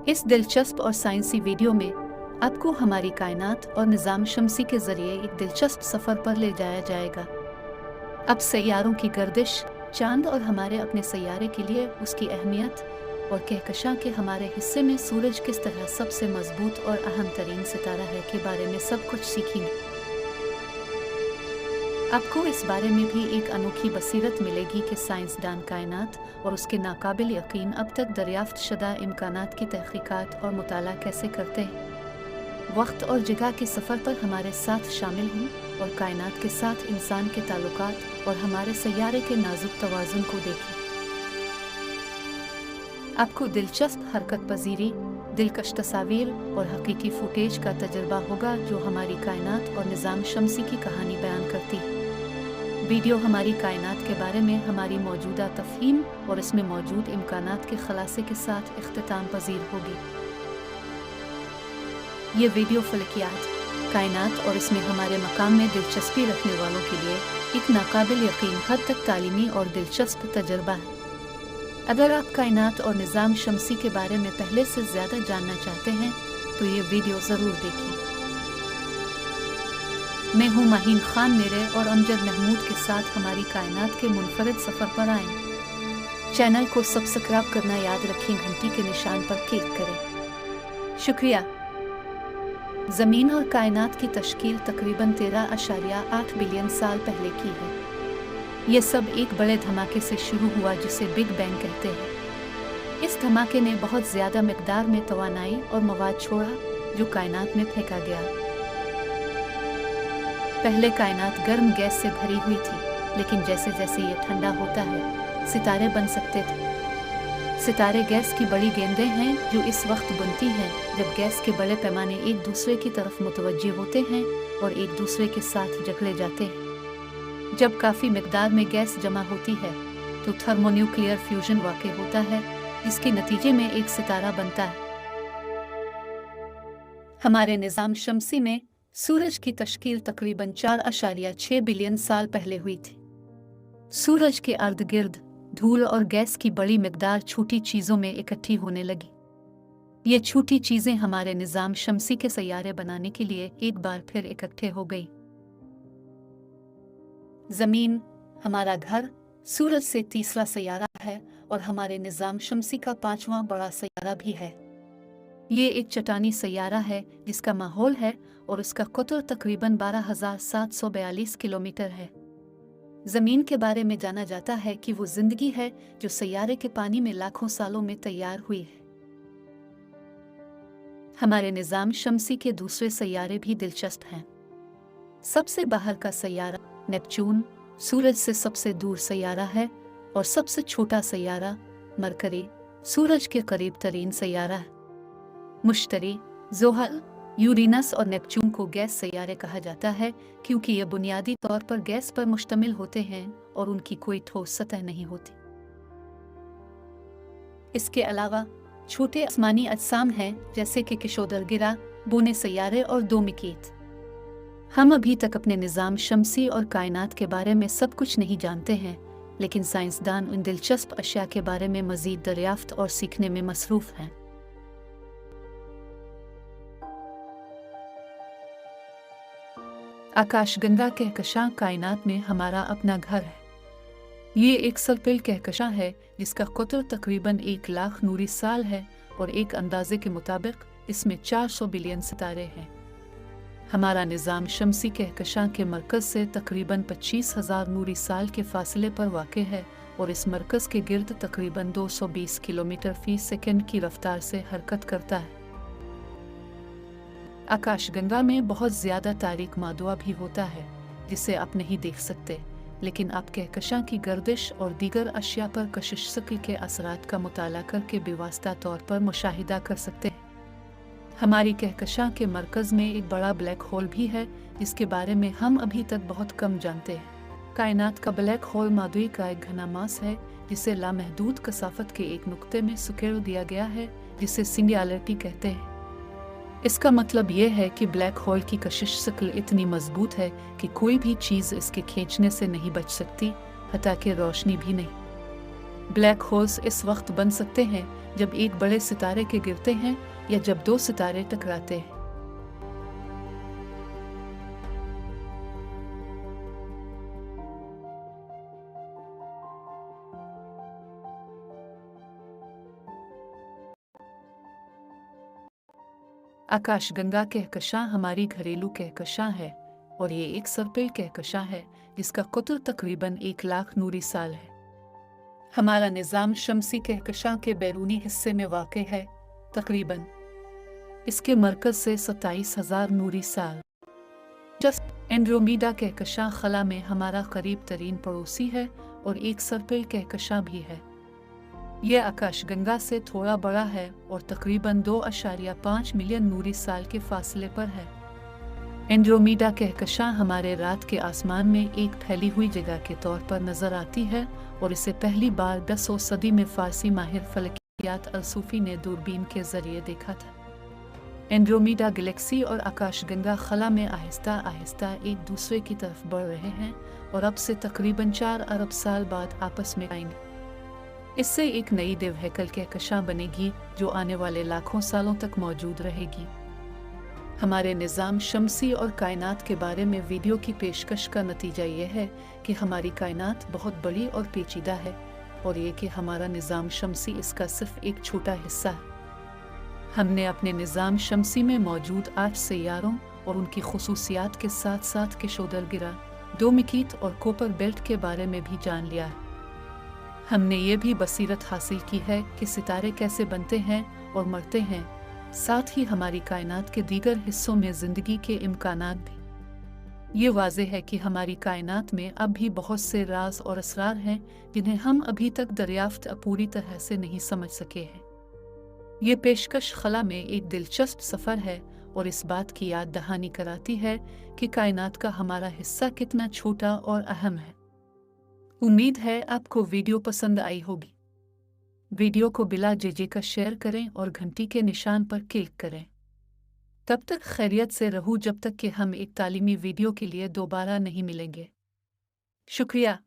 इस दिलचस्प और साइंसी वीडियो में आपको हमारी कायनात और निज़ाम शम्सी के ज़रिए एक दिलचस्प सफ़र पर ले जाया जाएगा। अब सैयारों की गर्दिश, चांद और हमारे अपने सैयारे के लिए उसकी अहमियत और कहकशां के हमारे हिस्से में सूरज किस तरह सबसे मजबूत और अहम तरीन सितारा है के बारे में सब कुछ सीखेंगे। आपको इस बारे में भी एक अनोखी बसीरत मिलेगी कि साइंसदान कायनात और उसके नाकाबिल यकीन अब तक दरियाफ्त शुदा इम्कानात की तहकीकात और मुताला कैसे करते हैं। वक्त और जगह के सफ़र पर हमारे साथ शामिल हों और कायनात के साथ इंसान के ताल्लुकात और हमारे सैयारे के नाजुक तवाज़ुन को देखें। आपको दिलचस्प हरकत पजीरी, दिलकश तस्वीर और हकीकी फुटेज का तजर्बा होगा जो हमारी कायनात और निज़ाम शम्सी की कहानी बयान करती है। वीडियो हमारी कायनात के बारे में हमारी मौजूदा तफ़हीम और इसमें मौजूद इम्कानात के खलासे के साथ इख्तिताम पजीर होगी। ये वीडियो फलकियात, कायनात और इसमें हमारे मकाम में दिलचस्पी रखने वालों के लिए एक नाकाबिल यकीन हद तक तालीमी और दिलचस्प तजर्बा है। अगर आप कायनात और निज़ाम शम्सी के बारे में पहले से ज़्यादा जानना चाहते हैं तो ये वीडियो ज़रूर देखिए। मैं हूँ माहीन खान, मेरे और अमजद महमूद के साथ हमारी कायनात के मुनफरद सफ़र पर आएँ। चैनल को सब्सक्राइब करना याद रखें, घंटी के निशान पर क्लिक करें। शुक्रिया। ज़मीन और कायनात की तश्कील तकरीबन 13.8 बिलियन साल पहले की है। ये सब एक बड़े धमाके से शुरू हुआ जिसे बिग बैंग कहते हैं। इस धमाके ने बहुत ज़्यादा मिकदार में तवानाई और मवाद छोड़ा जो कायनात में फेंका गया। पहले कायनात गर्म गैस से भरी हुई थी, लेकिन जैसे जैसे ये ठंडा होता है सितारे बन सकते थे। सितारे गैस की बड़ी गेंदें हैं जो इस वक्त बनती हैं जब गैस के बड़े पैमाने एक दूसरे की तरफ मुतवज्जे होते हैं और एक दूसरे के साथ जकड़े जाते हैं। जब काफ़ी मिकदार में गैस जमा होती है तो थर्मोन्यूक्लियर फ्यूजन वाक़ होता है, जिसके नतीजे में एक सितारा बनता है। हमारे निज़ाम शम्सी में सूरज की तश्कील तकरीबन 4.6 बिलियन साल पहले हुई थी। सूरज के अर्द गिर्द धूल और गैस की बड़ी मिकदार छोटी चीज़ों में इकट्ठी होने लगी। ये छोटी चीज़ें हमारे निज़ाम शम्सी के सैयारे बनाने के लिए एक बार फिर इकट्ठे हो गई। ज़मीन हमारा घर सूरज से तीसरा सैयारा है और हमारे निज़ाम शम्सी का 5वां बड़ा सैयारा भी है। ये एक चट्टानी सैयारा है जिसका माहौल है और उसका क़ुतर तकरीबन 12,742 किलोमीटर है। ज़मीन के बारे में जाना जाता है कि वो ज़िंदगी है जो सैयारे के पानी में लाखों सालों में तैयार हुई है। हमारे निज़ाम शम्सी के दूसरे सैयारे भी दिलचस्प हैं। सबसे बाहर का सैयारा नेपच्यून सूरज से सबसे दूर सैयारा है और सबसे छोटा सैयारा मरकरी सूरज के करीब तरीन सैयारा है। मुश्तरी, ज़ोहल, यूरेनस और नेपच्यून को गैस सैयारे कहा जाता है क्योंकि ये बुनियादी तौर पर गैस पर मुश्तमिल होते हैं और उनकी कोई ठोस सतह नहीं होती। इसके अलावा छोटे आसमानी अजसाम हैं जैसे कि किशोदरगिरा, बोने सैयारे और दोमिकीत। हम अभी तक अपने निज़ाम शम्सी और कायनात के बारे में सब कुछ नहीं जानते हैं, लेकिन साइंसदान उन दिलचस्प अशिया के बारे में मज़ीद दरियाफ्त और सीखने में मसरूफ़ हैं। आकाशगंगा कहकशां कायनात में हमारा अपना घर है। ये एक सर्पिल कहकशां है जिसका क़ुतर तकरीबन 1 लाख नूरी साल है और एक अंदाजे के मुताबिक इसमें 400 बिलियन सितारे हैं। हमारा निज़ाम शम्सी कहकशां के मरकज़ से तकरीबन 25,000 नूरी साल के फासले पर वाक़ है और इस मरकज़ के गिर्द तकरीबन 220 किलोमीटर फ़ी सेकंड की रफ्तार से हरकत करता है। आकाशगंगा में बहुत ज़्यादा तारीक मादुआ भी होता है जिसे आप नहीं देख सकते, लेकिन आप कहकशां की गर्दिश और दीगर अशिया पर कशिश शक्ल के असरात का मुताला करके बेवास्ता तौर पर मुशाहिदा कर सकते हैं। हमारी कहकशां के मरकज़ में एक बड़ा ब्लैक होल भी है जिसके बारे में हम अभी तक बहुत कम जानते हैं। कायनात का ब्लैक होल मादुई का एक घना मास है जिसे लामहदूद कसाफत के एक नुक्ते में सुकेड़ दिया गया है जिसे सिंगुलैरिटी कहते हैं। इसका मतलब ये है कि ब्लैक होल की कशिश शक्ल इतनी मजबूत है कि कोई भी चीज़ इसके खींचने से नहीं बच सकती, हत्ता कि रोशनी भी नहीं। ब्लैक होल्स इस वक्त बन सकते हैं जब एक बड़े सितारे के गिरते हैं या जब दो सितारे टकराते हैं। आकाशगंगा कहकशां हमारी घरेलू कहकशां है और ये एक सर्पिल कहकशां है जिसका कुतुर तकरीबन 1 लाख नूरी साल है। हमारा निज़ाम शमसी कहकशां के बैरूनी हिस्से में वाक़ है, तकरीबन इसके मरकज़ से 27,000 नूरी साल। जस्ट एंड्रोमीडा कहकशां खला में हमारा करीब तरीन पड़ोसी है और एक सर्पिल कहकशां भी है। यह आकाशगंगा से थोड़ा बड़ा है और तकरीबन 2.5 मिलियन नूरी साल के फासले पर है। एंड्रोमीडा कहकशां हमारे रात के आसमान में एक फैली हुई जगह के तौर पर नज़र आती है और इसे पहली बार 10वीं सदी में फ़ारसी माहिर फलकियात अल-सूफ़ी ने दूरबीन के ज़रिए देखा था। एंड्रोमीडा गैलेक्सी और आकाशगंगा खला में आहिस्ता आहिस्ता एक दूसरे की तरफ बढ़ रहे हैं और अब से तकरीबन 4 अरब साल बाद आपस में आएंगे। इससे एक नई देवहैकल कहकशां बनेगी जो आने वाले लाखों सालों तक मौजूद रहेगी। हमारे निज़ाम शमसी और कायनात के बारे में वीडियो की पेशकश का नतीजा ये है कि हमारी कायनात बहुत बड़ी और पेचीदा है और ये कि हमारा निज़ाम शमसी इसका सिर्फ एक छोटा हिस्सा है। हमने अपने निज़ाम शमसी में मौजूद 8 सैयारों और उनकी खुसूसियात के साथ साथ केशोदरगिरा, डोमिकीट और कोपर बेल्ट के बारे में भी जान लिया है। हमने ये भी बसीरत हासिल की है कि सितारे कैसे बनते हैं और मरते हैं, साथ ही हमारी कायनात के दीगर हिस्सों में ज़िंदगी के इम्कानात भी। ये वाज़ेह है कि हमारी कायनात में अब भी बहुत से राज और असरार हैं जिन्हें हम अभी तक दरियाफ्त पूरी तरह से नहीं समझ सके हैं। ये पेशकश खला में एक दिलचस्प सफ़र है और इस बात की याद दहानी कराती है कि कायनात का हमारा हिस्सा कितना छोटा और अहम है। उम्मीद है आपको वीडियो पसंद आई होगी। वीडियो को बिला झिझक का शेयर करें और घंटी के निशान पर क्लिक करें। तब तक खैरियत से रहूं जब तक कि हम एक तालीमी वीडियो के लिए दोबारा नहीं मिलेंगे। शुक्रिया।